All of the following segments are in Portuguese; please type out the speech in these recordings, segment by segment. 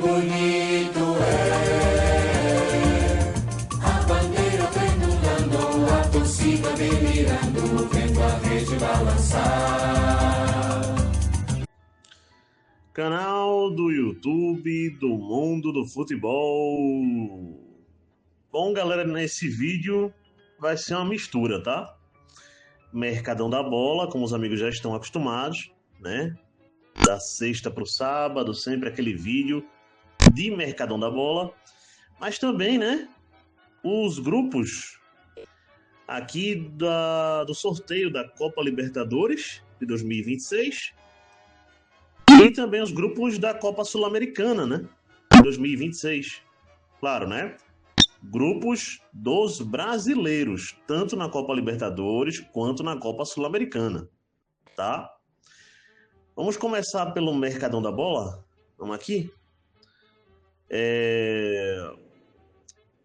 bonito é a bandeira tremulando, a torcida delirando, vendo a rede balançar. Canal do YouTube do Mundo do Futebol. Bom, galera, nesse vídeo vai ser uma mistura, tá? Mercadão da bola, como os amigos já estão acostumados, né? Da sexta para o sábado, sempre aquele vídeo de Mercadão da Bola. Mas também, né? Os grupos aqui do sorteio da Copa Libertadores de 2026 e também os grupos da Copa Sul-Americana, né? De 2026. Claro, né? Grupos dos brasileiros, tanto na Copa Libertadores quanto na Copa Sul-Americana, tá? Vamos começar pelo Mercadão da Bola. Vamos aqui.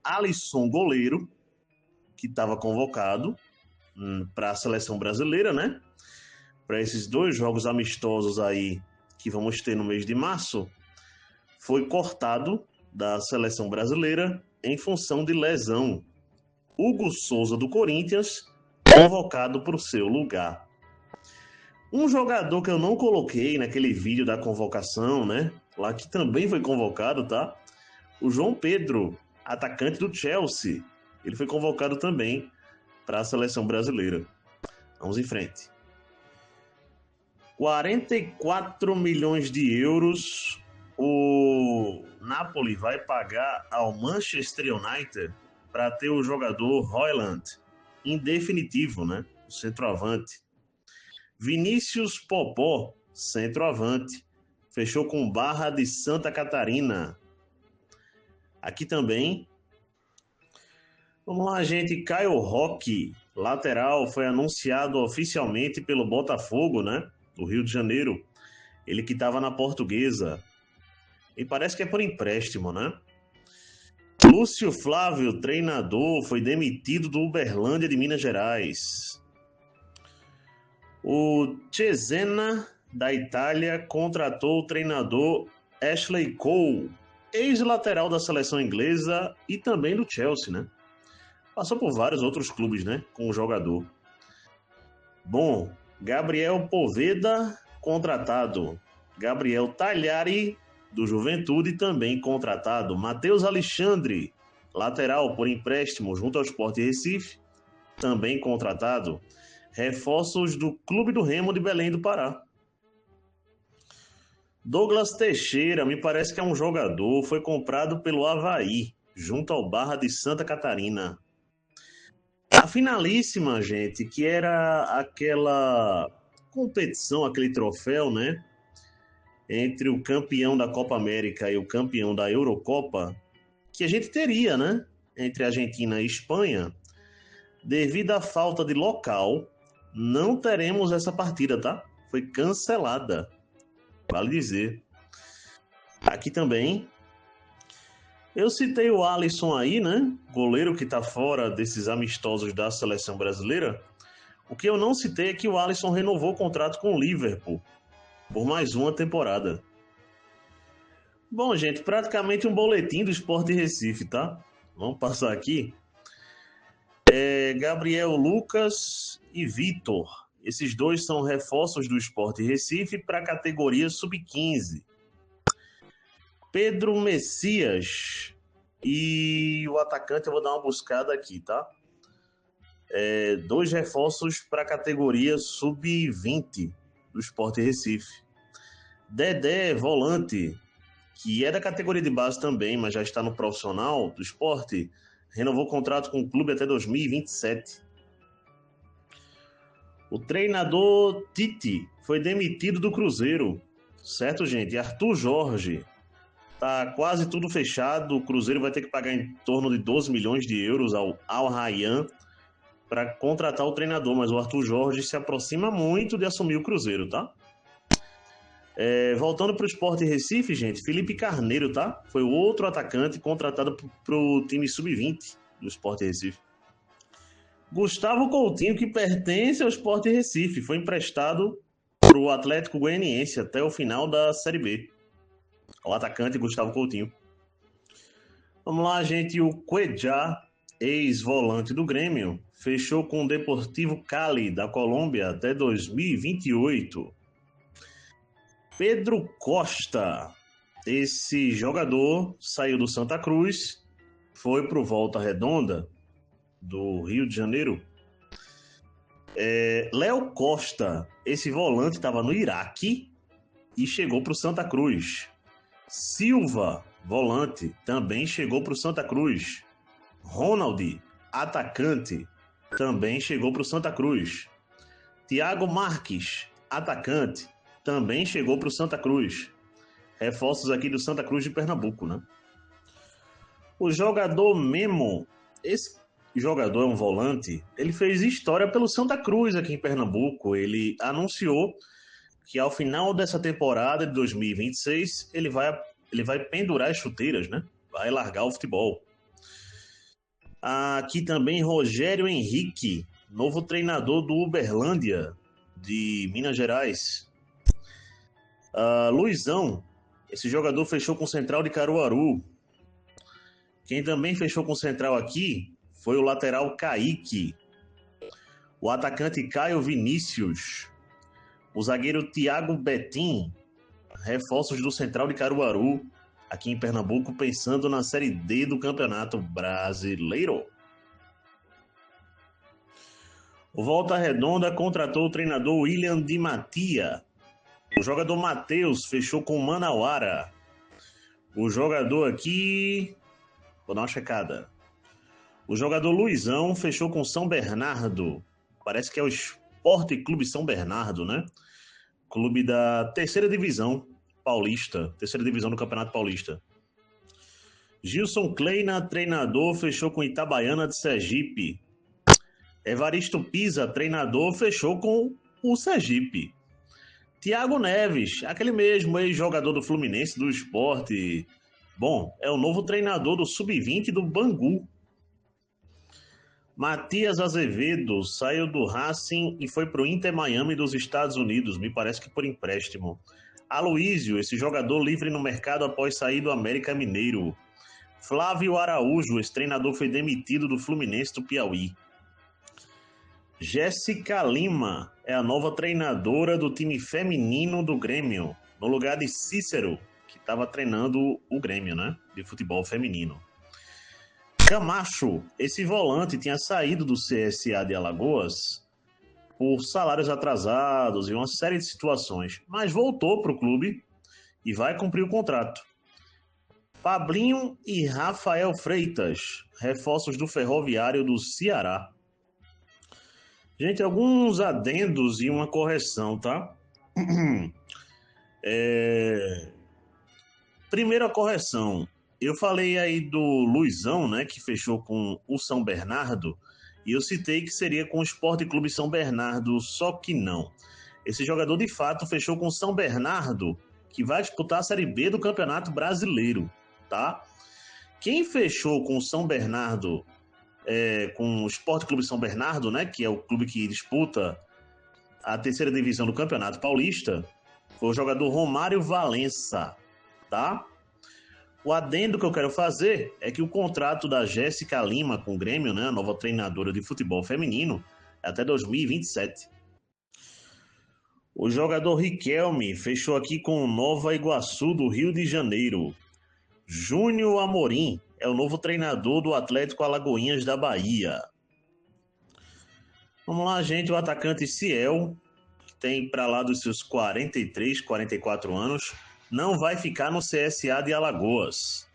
Alisson, goleiro, que estava convocado para a seleção brasileira, né? Para esses 2 jogos amistosos aí que vamos ter no mês de março, foi cortado da seleção brasileira em função de lesão. Hugo Souza, do Corinthians, convocado para o seu lugar. Um jogador que eu não coloquei naquele vídeo da convocação, né? Lá que também foi convocado, tá? O João Pedro, atacante do Chelsea. Ele foi convocado também para a seleção brasileira. Vamos em frente. 44 milhões de euros o Napoli vai pagar ao Manchester United para ter o jogador Højlund em definitivo, né? O centroavante. Vinícius Popó, centroavante, fechou com Barra de Santa Catarina. Aqui também. Vamos lá, gente. Caio Roque, lateral, foi anunciado oficialmente pelo Botafogo, né? Do Rio de Janeiro. Ele que estava na Portuguesa. E parece que é por empréstimo, né? Lúcio Flávio, treinador, foi demitido do Uberlândia de Minas Gerais. O Cesena, da Itália, contratou o treinador Ashley Cole, ex-lateral da seleção inglesa e também do Chelsea, né? Passou por vários outros clubes, né? Com o jogador. Bom, Gabriel Poveda, contratado. Gabriel Talhari, do Juventude, também contratado. Matheus Alexandre, lateral por empréstimo junto ao Sport Recife, também contratado. Reforços do Clube do Remo de Belém do Pará. Douglas Teixeira, me parece que é um jogador, foi comprado pelo Avaí, junto ao Barra de Santa Catarina. A finalíssima, gente, que era aquela competição, aquele troféu, né? Entre o campeão da Copa América e o campeão da Eurocopa, que a gente teria, né? Entre Argentina e Espanha. Devido à falta de local, não teremos essa partida, tá? Foi cancelada, vale dizer. Aqui também, eu citei o Alisson aí, né? Goleiro que tá fora desses amistosos da seleção brasileira. O que eu não citei é que o Alisson renovou o contrato com o Liverpool por mais uma temporada. Bom, gente, praticamente um boletim do Sport Recife, tá? Vamos passar aqui. Gabriel Lucas e Vitor. Esses 2 são reforços do Sport Recife para a categoria Sub-15. Pedro Messias e o atacante, eu vou dar uma buscada aqui, tá? 2 reforços para a categoria Sub-20 do Sport Recife. Dedé, volante, que é da categoria de base também, mas já está no profissional do Sport, renovou o contrato com o clube até 2027. O treinador Tite foi demitido do Cruzeiro, certo, gente? Arthur Jorge, tá quase tudo fechado, o Cruzeiro vai ter que pagar em torno de 12 milhões de euros ao Al Rayyan para contratar o treinador, mas o Arthur Jorge se aproxima muito de assumir o Cruzeiro, tá? Voltando para o Sport Recife, gente, Felipe Carneiro, tá? Foi o outro atacante contratado para o time Sub-20 do Sport Recife. Gustavo Coutinho, que pertence ao Sport Recife, foi emprestado para o Atlético Goianiense até o final da Série B. o atacante Gustavo Coutinho. Vamos lá, gente. O Cuejá, ex-volante do Grêmio, fechou com o Deportivo Cali, da Colômbia, até 2028. Pedro Costa, esse jogador saiu do Santa Cruz, foi para o Volta Redonda, do Rio de Janeiro. Léo Costa, esse volante estava no Iraque e chegou para o Santa Cruz. Silva, volante, também chegou para o Santa Cruz. Ronald, atacante, também chegou para o Santa Cruz. Thiago Marques, atacante, também chegou para o Santa Cruz. Reforços aqui do Santa Cruz de Pernambuco, né? O jogador Memo, esse jogador é um volante, ele fez história pelo Santa Cruz aqui em Pernambuco. Ele anunciou que ao final dessa temporada de 2026 ele vai pendurar as chuteiras, né? Vai largar o futebol. Aqui também Rogério Henrique, novo treinador do Uberlândia, de Minas Gerais. Luizão, esse jogador fechou com o Central de Caruaru. Quem também fechou com o Central aqui foi o lateral Kaique. O atacante Caio Vinícius. O zagueiro Thiago Betim. Reforços do Central de Caruaru, aqui em Pernambuco, pensando na Série D do Campeonato Brasileiro. O Volta Redonda contratou o treinador William Di Mattia. O jogador Matheus fechou com o Manauara. O jogador aqui... Vou dar uma checada. O jogador Luizão fechou com São Bernardo. Parece que é o Esporte Clube São Bernardo, né? Clube da terceira divisão paulista. Terceira divisão do Campeonato Paulista. Gilson Kleina, treinador, fechou com Itabaiana de Sergipe. Evaristo Pisa, treinador, fechou com o Sergipe. Thiago Neves, aquele mesmo ex-jogador do Fluminense, do Sport. Bom, é o novo treinador do Sub-20 do Bangu. Matias Azevedo saiu do Racing e foi para o Inter Miami dos Estados Unidos, me parece que por empréstimo. Aloísio, esse jogador livre no mercado após sair do América Mineiro. Flávio Araújo, esse treinador foi demitido do Fluminense do Piauí. Jéssica Lima é a nova treinadora do time feminino do Grêmio, no lugar de Cícero, que estava treinando o Grêmio, né, de futebol feminino. Camacho, esse volante tinha saído do CSA de Alagoas por salários atrasados e uma série de situações, mas voltou para o clube e vai cumprir o contrato. Pablinho e Rafael Freitas, reforços do Ferroviário do Ceará. Gente, alguns adendos e uma correção, tá? Primeira correção. Eu falei aí do Luizão, né, que fechou com o São Bernardo, e eu citei que seria com o Esporte Clube São Bernardo, só que não. Esse jogador, de fato, fechou com o São Bernardo, que vai disputar a Série B do Campeonato Brasileiro, tá? Quem fechou com o São Bernardo, com o Esporte Clube São Bernardo, né, que é o clube que disputa a terceira divisão do Campeonato Paulista, foi o jogador Romário Valença, tá? O adendo que eu quero fazer é que o contrato da Jéssica Lima com o Grêmio, né, a nova treinadora de futebol feminino, é até 2027. O jogador Riquelme fechou aqui com o Nova Iguaçu do Rio de Janeiro. Júnior Amorim é o novo treinador do Atlético Alagoinhas da Bahia. Vamos lá, gente. O atacante Ciel, que tem para lá dos seus 43, 44 anos, não vai ficar no CSA de Alagoas.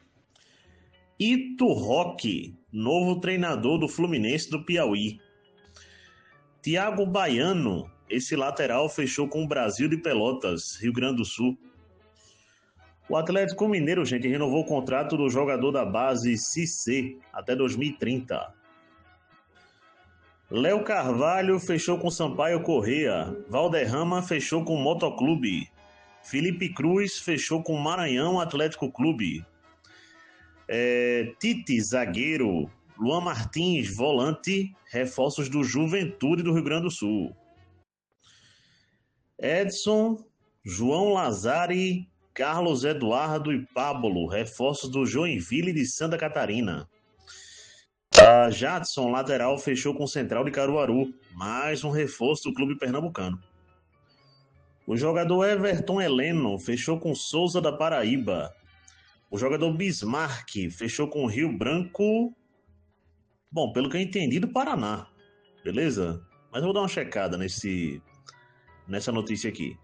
Ito Roque, novo treinador do Fluminense do Piauí. Thiago Baiano, esse lateral, fechou com o Brasil de Pelotas, Rio Grande do Sul. O Atlético Mineiro, gente, renovou o contrato do jogador da base Cissé até 2030. Léo Carvalho fechou com Sampaio Corrêa. Valderrama fechou com o Motoclube. Felipe Cruz fechou com o Maranhão Atlético Clube. Tite, zagueiro. Luan Martins, volante. Reforços do Juventude do Rio Grande do Sul. Edson, João Lazari Carlos Eduardo e Pablo, reforços do Joinville de Santa Catarina. A Jadson, lateral, fechou com o Central de Caruaru, mais um reforço do clube pernambucano. O jogador Everton Heleno fechou com Souza da Paraíba. O jogador Bismarck fechou com Rio Branco, bom, pelo que eu entendi, do Paraná, beleza? Mas eu vou dar uma checada nessa notícia aqui.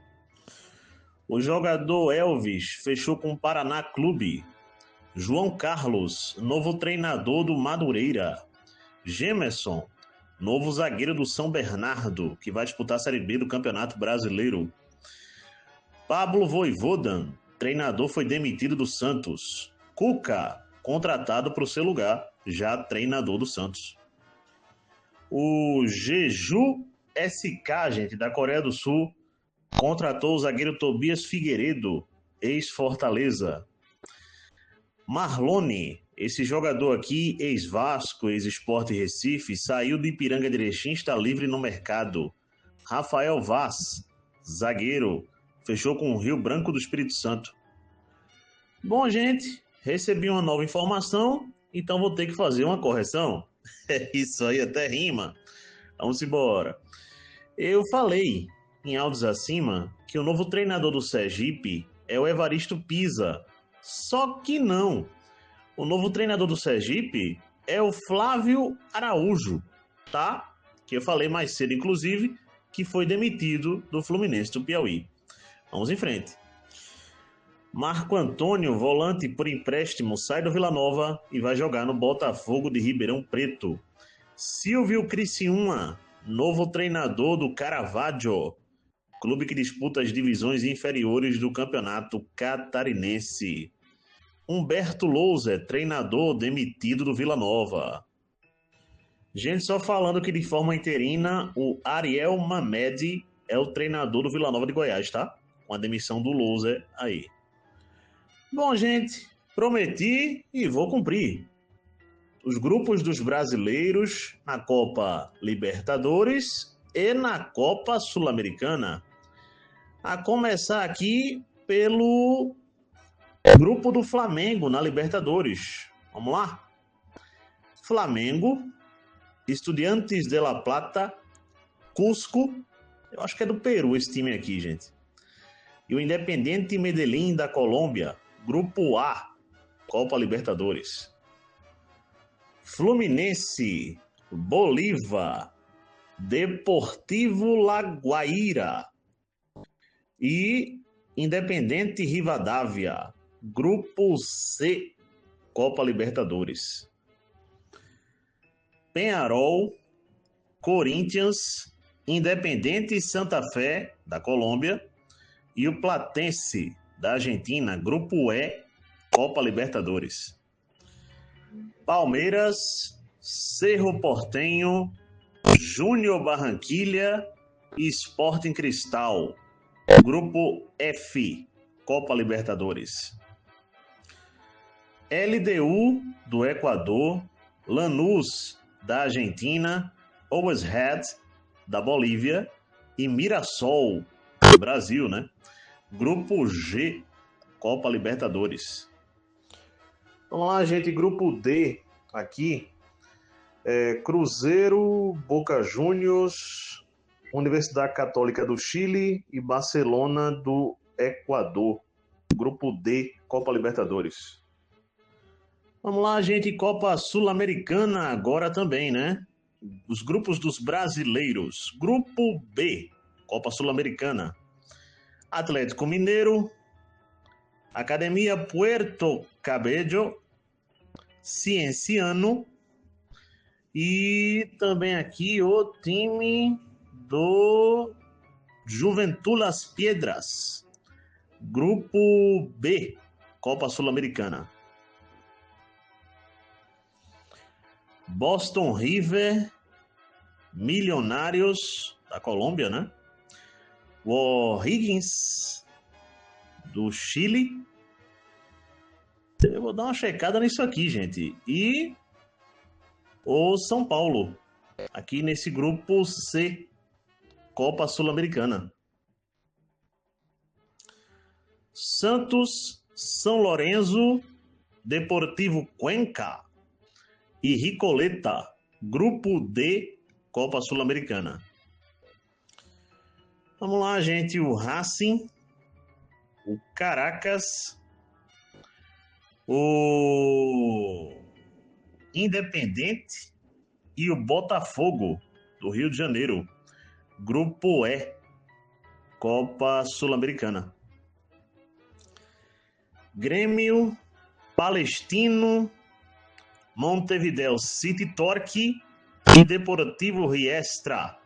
O jogador Elvis fechou com o Paraná Clube. João Carlos, novo treinador do Madureira. Gemerson, novo zagueiro do São Bernardo, que vai disputar a Série B do Campeonato Brasileiro. Pablo Voivoda, treinador, foi demitido do Santos. Cuca, contratado para o seu lugar, já treinador do Santos. O Jeju SK, gente, da Coreia do Sul, contratou o zagueiro Tobias Figueiredo, ex-Fortaleza. Marlone, esse jogador aqui, ex-Vasco, ex-Sport Recife, saiu do Ipiranga de Erechim, está livre no mercado. Rafael Vaz, zagueiro, fechou com o Rio Branco do Espírito Santo. Bom, gente, recebi uma nova informação, então vou ter que fazer uma correção. Isso aí até rima. Vamos embora. Eu falei, em áudios acima, que o novo treinador do Sergipe é o Evaristo Pisa. Só que não. O novo treinador do Sergipe é o Flávio Araújo, tá? Que eu falei mais cedo, inclusive, que foi demitido do Fluminense do Piauí. Vamos em frente. Marco Antônio, volante por empréstimo, sai do Vila Nova e vai jogar no Botafogo de Ribeirão Preto. Silvio Criciúma, novo treinador do Caravaggio, clube que disputa as divisões inferiores do Campeonato Catarinense. Humberto Louser, treinador demitido do Vila Nova. Gente, só falando que de forma interina, o Ariel Mamed é o treinador do Vila Nova de Goiás, tá? Com a demissão do Louser aí. Bom, gente, prometi e vou cumprir. Os grupos dos brasileiros na Copa Libertadores e na Copa Sul-Americana. A começar aqui pelo grupo do Flamengo na Libertadores. Vamos lá? Flamengo, Estudiantes de La Plata, Cusco, eu acho que é do Peru esse time aqui, gente. E o Independiente Medellín da Colômbia, Grupo A, Copa Libertadores. Fluminense, Bolívar, Deportivo La Guaira e Independente Rivadavia, Grupo C, Copa Libertadores. Peñarol, Corinthians, Independente Santa Fé, da Colômbia, e o Platense, da Argentina, Grupo E, Copa Libertadores. Palmeiras, Cerro Porteño, Júnior Barranquilla e Sporting Cristal, Grupo F, Copa Libertadores. LDU, do Equador, Lanús, da Argentina, Always Red, da Bolívia e Mirassol, do Brasil, né? Grupo G, Copa Libertadores. Vamos lá, gente, Grupo D aqui. Cruzeiro, Boca Juniors, Universidade Católica do Chile e Barcelona do Equador. Grupo D, Copa Libertadores. Vamos lá, gente, Copa Sul-Americana agora também, né? Os grupos dos brasileiros. Grupo B, Copa Sul-Americana. Atlético Mineiro, Academia Puerto Cabello, Cienciano e também aqui o time do Juventud Las Piedras. Grupo B, Copa Sul-Americana. Boston River, Milionários, da Colômbia, né? O'Higgins, do Chile. Eu vou dar uma checada nisso aqui, gente. E o São Paulo, aqui nesse grupo C, Copa Sul-Americana. Santos, São Lourenço, Deportivo Cuenca e Ricoleta, Grupo D, Copa Sul-Americana. Vamos lá, gente. O Racing, o Caracas, o Independente e o Botafogo, do Rio de Janeiro. Grupo E, Copa Sul-Americana. Grêmio, Palestino, Montevideo City Torque e Deportivo Riestra.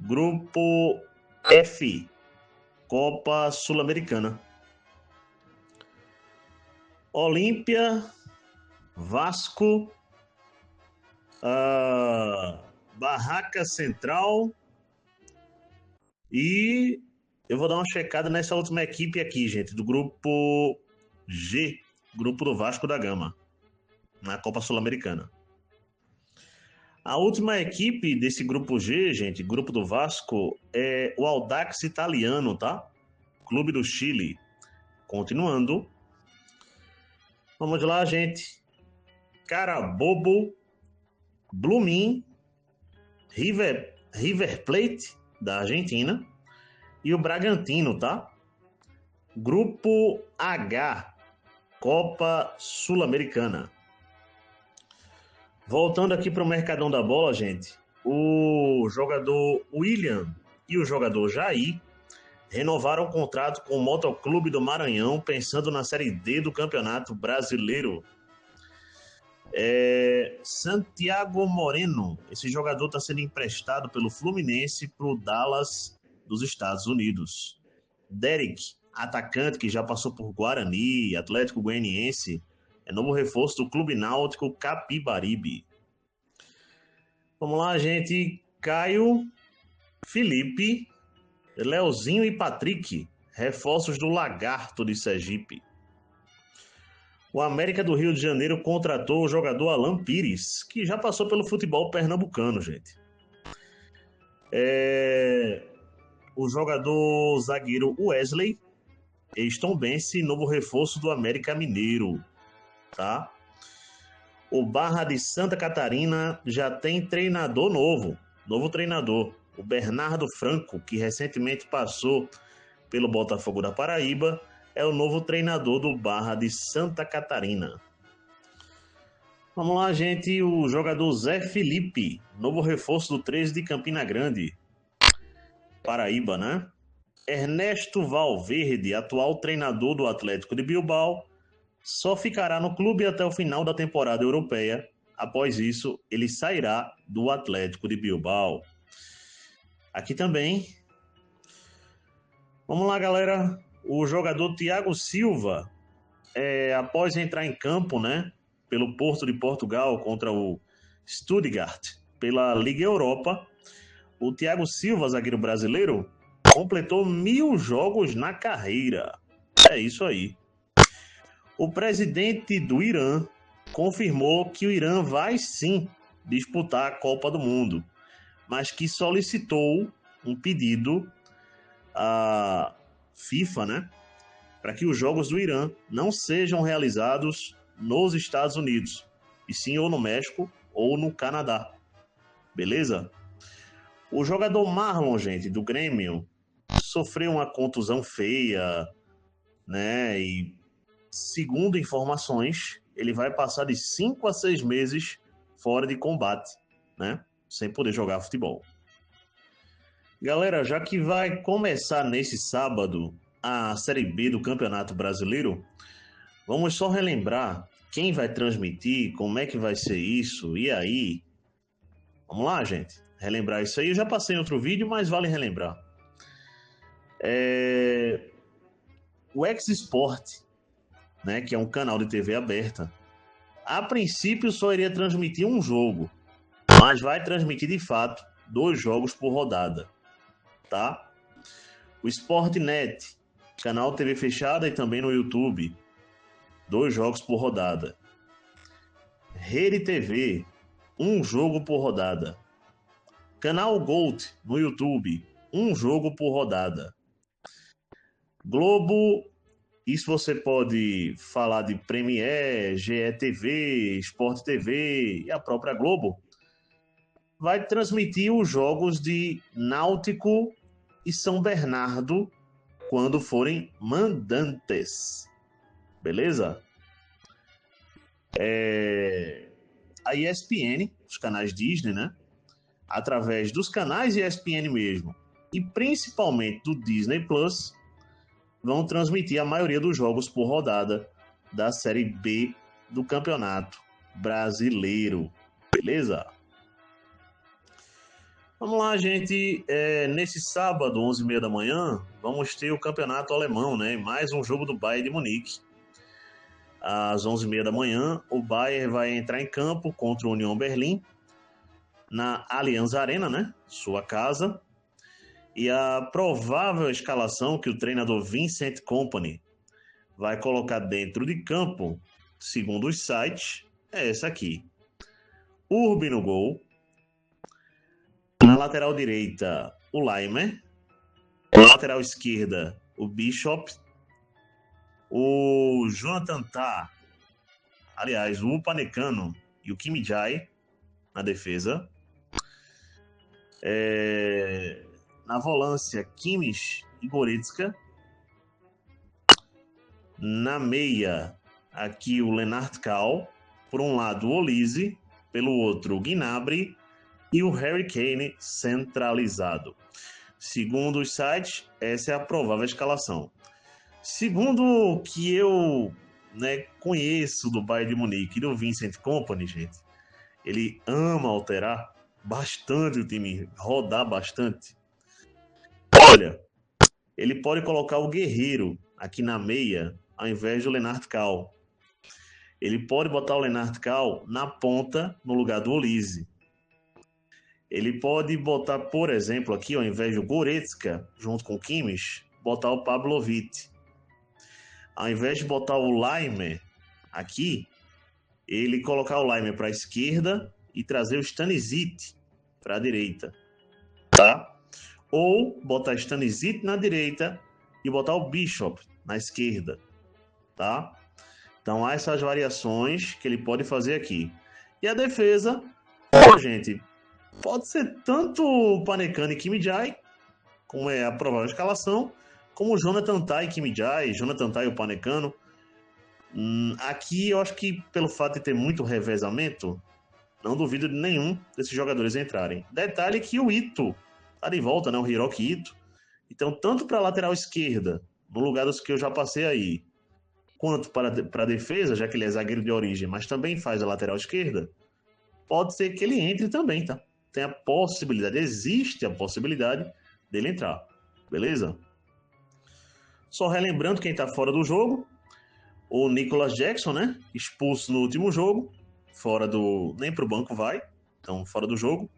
Grupo F, Copa Sul-Americana. Olímpia, Vasco, Barraca Central e eu vou dar uma checada nessa última equipe aqui, gente, do grupo G, grupo do Vasco da Gama, na Copa Sul-Americana. A última equipe desse grupo G, gente, grupo do Vasco, é o Audax Italiano, tá? Clube do Chile. Continuando. Vamos lá, gente. Carabobo, Blumin, River Plate, da Argentina, e o Bragantino, tá? Grupo H, Copa Sul-Americana. Voltando aqui para o Mercadão da Bola, gente, o jogador William e o jogador Jair renovaram o contrato com o Motoclube do Maranhão, pensando na Série D do Campeonato Brasileiro. Santiago Moreno, esse jogador está sendo emprestado pelo Fluminense para o Dallas dos Estados Unidos. Derek, atacante que já passou por Guarani, Atlético Goianiense, é novo reforço do Clube Náutico Capibaribe. Vamos lá, gente. Caio, Felipe, Leozinho e Patrick, reforços do Lagarto de Sergipe. O América do Rio de Janeiro contratou o jogador Alan Pires, que já passou pelo futebol pernambucano, gente. O jogador zagueiro Wesley, ex-tombense, novo reforço do América Mineiro, tá? O Barra de Santa Catarina já tem treinador novo treinador, o Bernardo Franco, que recentemente passou pelo Botafogo da Paraíba, é o novo treinador do Barra de Santa Catarina. Vamos lá, gente, o jogador Zé Felipe, novo reforço do 13 de Campina Grande, Paraíba, né? Ernesto Valverde, atual treinador do Atlético de Bilbao, só ficará no clube até o final da temporada europeia. Após isso, ele sairá do Atlético de Bilbao. Aqui também. Vamos lá, galera. O jogador Thiago Silva, após entrar em campo, né, pelo Porto de Portugal contra o Stuttgart, pela Liga Europa, o Thiago Silva, zagueiro brasileiro, completou 1000 jogos na carreira. É isso aí. O presidente do Irã confirmou que o Irã vai sim disputar a Copa do Mundo, mas que solicitou um pedido à FIFA, né, para que os jogos do Irã não sejam realizados nos Estados Unidos, e sim ou no México ou no Canadá. Beleza? O jogador Marlon, gente, do Grêmio, sofreu uma contusão feia, né, e segundo informações, ele vai passar de 5 a 6 meses fora de combate, né, sem poder jogar futebol. Galera, já que vai começar nesse sábado a Série B do Campeonato Brasileiro, vamos só relembrar quem vai transmitir, como é que vai ser isso, e aí? Vamos lá, gente? Relembrar isso aí. Eu já passei em outro vídeo, mas vale relembrar. O X-Sport, né, que é um canal de TV aberta, a princípio só iria transmitir um jogo, mas vai transmitir de fato 2 jogos por rodada, tá? O Sportnet, canal TV fechada e também no YouTube, 2 jogos por rodada. Rede TV, 1 jogo por rodada. Canal Gold no YouTube, 1 jogo por rodada. Globo Isso você pode falar de Premier, GETV, Sport TV e a própria Globo. Vai transmitir os jogos de Náutico e São Bernardo quando forem mandantes. Beleza? A ESPN, os canais Disney, né? Através dos canais ESPN mesmo, e principalmente do Disney Plus, vão transmitir a maioria dos jogos por rodada da Série B do Campeonato Brasileiro. Beleza? Vamos lá, gente. Nesse sábado, 11h30 da manhã, vamos ter o Campeonato Alemão, né? Mais um jogo do Bayern de Munique. Às 11h30 da manhã, o Bayern vai entrar em campo contra o Union Berlim, na Allianz Arena, né? Sua casa. E a provável escalação que o treinador Vincent Kompany vai colocar dentro de campo, segundo os sites, é essa aqui. Urbi no gol. Na lateral direita, o Laimer. Na lateral esquerda, o Bishop. O Jonathan Tah, aliás, o Upamecano e o Kim Jae na defesa. Na volância, Kimmich e Goretzka. Na meia, aqui o Lennart Kau. Por um lado, o Olise. Pelo outro, o Gnabry. E o Harry Kane centralizado. Segundo os sites, essa é a provável escalação. Segundo o que eu conheço do Bayern de Munique e do Vincent Kompany, gente, ele ama alterar bastante o time, rodar bastante. Olha, ele pode colocar o Guerreiro aqui na meia, ao invés do Lennart Kau. Ele pode botar o Lennart Kau na ponta, no lugar do Olise. Ele pode botar, por exemplo, aqui, ao invés do Goretzka, junto com o Kimmich, botar o Pavlovic. Ao invés de botar o Laimer aqui, ele colocar o Laimer para a esquerda e trazer o Stanisic para a direita, tá? Ou botar Stanisic na direita e botar o Bishop na esquerda, tá? Então, há essas variações que ele pode fazer aqui. E a defesa, gente, pode ser tanto o Upamecano e Kim Jae, como é a provável escalação, como o Jonathan Tah e Kim Jae, Jonathan Tah e o Upamecano. Aqui eu acho que pelo fato de ter muito revezamento, não duvido de nenhum desses jogadores entrarem. Detalhe que o Ito tá de volta, né? O Hiroki Ito. Então, tanto para a lateral esquerda, no lugar dos que eu já passei aí, quanto para a defesa, já que ele é zagueiro de origem, mas também faz a lateral esquerda, pode ser que ele entre também, tá? Tem a possibilidade, existe a possibilidade dele entrar. Beleza? Só relembrando quem tá fora do jogo, o Nicholas Jackson, né? Expulso no último jogo, fora do... nem pro banco vai, então fora do jogo.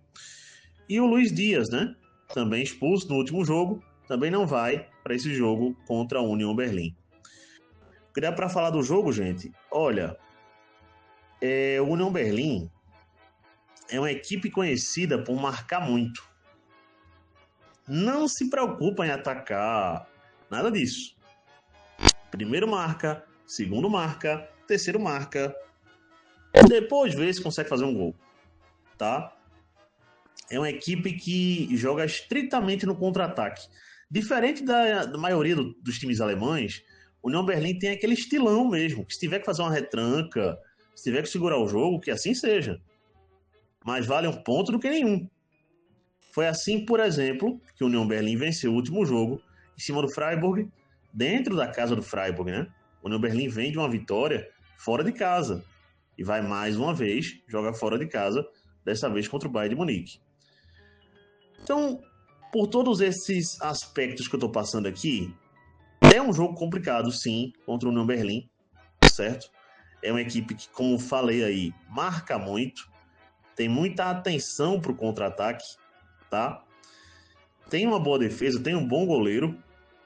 E o Luiz Dias, né? Também expulso no último jogo, também não vai para esse jogo contra a Union Berlim. Queria para falar do jogo, gente. Olha, o Union Berlim é uma equipe conhecida por marcar muito. Não se preocupa em atacar, nada disso. Primeiro marca, segundo marca, terceiro marca. Depois vê se consegue fazer um gol, tá? É uma equipe que joga estritamente no contra-ataque. Diferente da maioria dos times alemães, o Union Berlim tem aquele estilão mesmo, que se tiver que fazer uma retranca, se tiver que segurar o jogo, que assim seja. Mas vale um ponto do que nenhum. Foi assim, por exemplo, que o Union Berlim venceu o último jogo em cima do Freiburg, dentro da casa do Freiburg, né? O Union Berlim vem de uma vitória fora de casa e vai mais uma vez jogar fora de casa, dessa vez contra o Bayern de Munique. Então, por todos esses aspectos que eu estou passando aqui, é um jogo complicado, sim, contra o Union Berlim, certo? É uma equipe que, como falei aí, marca muito, tem muita atenção para o contra-ataque, tá? Tem uma boa defesa, tem um bom goleiro.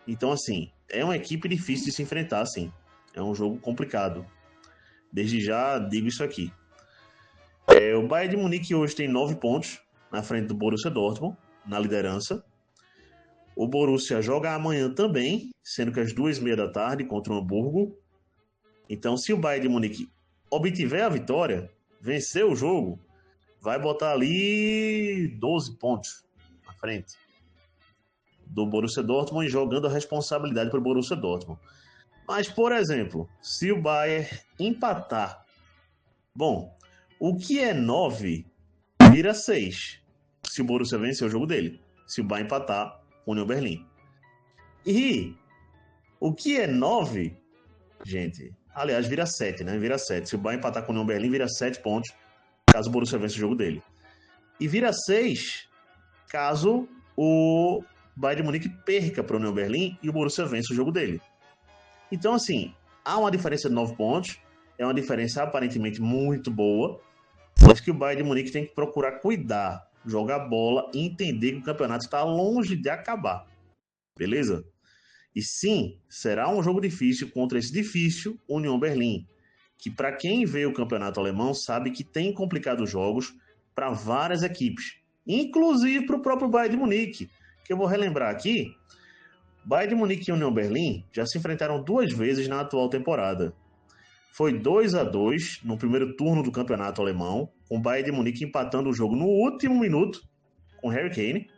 Então, assim, é uma equipe difícil de se enfrentar, sim. É um jogo complicado. Desde já digo isso aqui. O Bayern de Munique hoje tem 9 pontos na frente do Borussia Dortmund, na liderança. O Borussia joga amanhã também, sendo que às 2h30 da tarde contra o Hamburgo. Então, se o Bayern de Munique obtiver a vitória, vencer o jogo, vai botar ali 12 pontos na frente do Borussia Dortmund e jogando a responsabilidade para o Borussia Dortmund. Mas, por exemplo, se o Bayern empatar, bom, o que é 9 vira 6 se o Borussia vencer o jogo dele, se o Bayern empatar com o Union Berlin. E o que é 9, gente, aliás, vira 7, né? Vira 7. Se o Bayern empatar com o Union Berlin, vira 7 pontos, caso o Borussia vença o jogo dele. E vira 6 caso o Bayern de Munique perca para o Union Berlin e o Borussia vença o jogo dele. Então, assim, há uma diferença de 9 pontos, é uma diferença aparentemente muito boa, mas que o Bayern de Munique tem que procurar cuidar, jogar bola e entender que o campeonato está longe de acabar. Beleza? E sim, será um jogo difícil contra esse difícil Union Berlin, que para quem vê o campeonato alemão sabe que tem complicado jogos para várias equipes, inclusive para o próprio Bayern de Munique, que eu vou relembrar aqui. Bayern de Munique e Union Berlin já se enfrentaram 2 vezes na atual temporada. Foi 2-2 no primeiro turno do campeonato alemão, com o Bayern de Munique empatando o jogo no último minuto com o Harry Kane.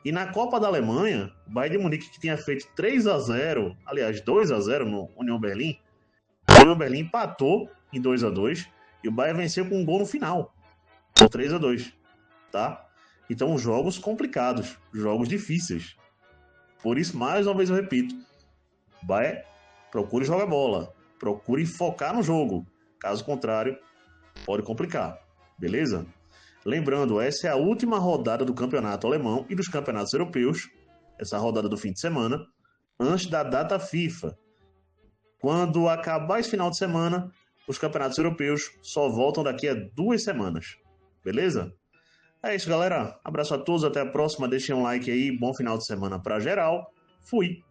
E na Copa da Alemanha, o Bayern de Munique, que tinha feito 3-0, aliás, 2-0 no Union Berlin, o Union Berlin empatou em 2-2 e o Bayern venceu com um gol no final, por 3-2, tá? Então, jogos complicados, jogos difíceis. Por isso, mais uma vez eu repito, Bayern, procure jogar bola, procure focar no jogo. Caso contrário, pode complicar, beleza? Lembrando, essa é a última rodada do campeonato alemão e dos campeonatos europeus, essa rodada do fim de semana, antes da data FIFA. Quando acabar esse final de semana, os campeonatos europeus só voltam daqui a 2 semanas, beleza? É isso, galera. Abraço a todos, até a próxima. Deixem um like aí, bom final de semana pra geral. Fui!